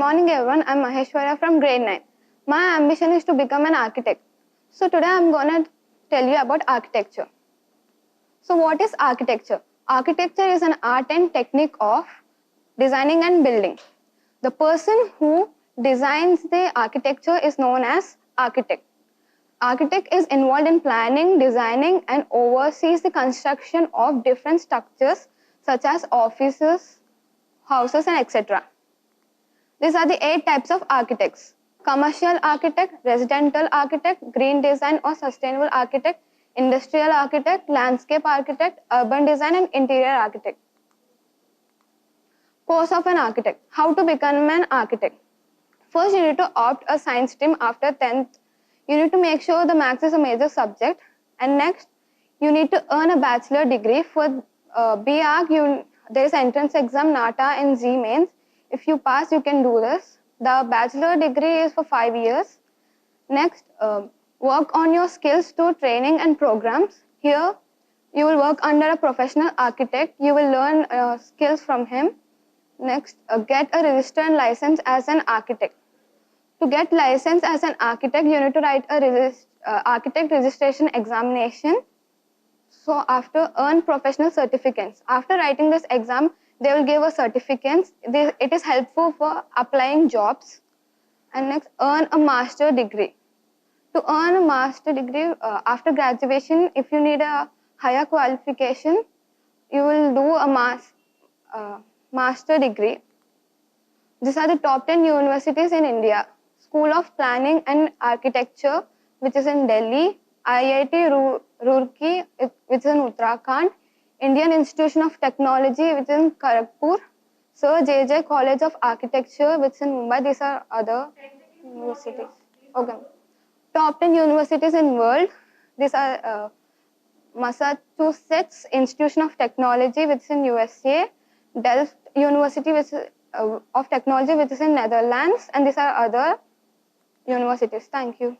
morning everyone, I'm Mahaiswarya from grade 9. My ambition is to become an architect. So today I'm going to tell you about architecture. So what is architecture? Architecture is an art and technique of designing and building. The person who designs the architecture is known as architect. Architect is involved in planning, designing and oversees the construction of different structures such as offices, houses and etc. These are the 8 types of architects: commercial architect, residential architect, green design or sustainable architect, industrial architect, landscape architect, urban design and interior architect. Course of an architect. How to become an architect? First, you need to opt a science stream after 10th. You need to make sure the maths is a major subject. And next, you need to earn a bachelor degree. For B.Arch, there is entrance exam, NATA and Z mains. If you pass, you can do this. The bachelor degree is for 5 years. Next, work on your skills through training and programs. Here, you will work under a professional architect. You will learn skills from him. Next, get a registered license as an architect. To get license as an architect, you need to write a architect registration examination. So after, earn professional certificates. After writing this exam, they will give a certificate. It is helpful for applying jobs. And next, earn a master degree. To earn a master degree, after graduation, if you need a higher qualification, you will do a master degree. These are the top 10 universities in India. School of Planning and Architecture, which is in Delhi, IIT Roorkee, which is in Uttarakhand, Indian Institution of Technology, which is in Kharagpur, Sir J.J. College of Architecture, which is in Mumbai. These are other universities. Okay. Top 10 universities in world. These are Massachusetts Institution of Technology, which is in USA, Delft University, which is of Technology, which is in Netherlands, and these are other universities. Thank you.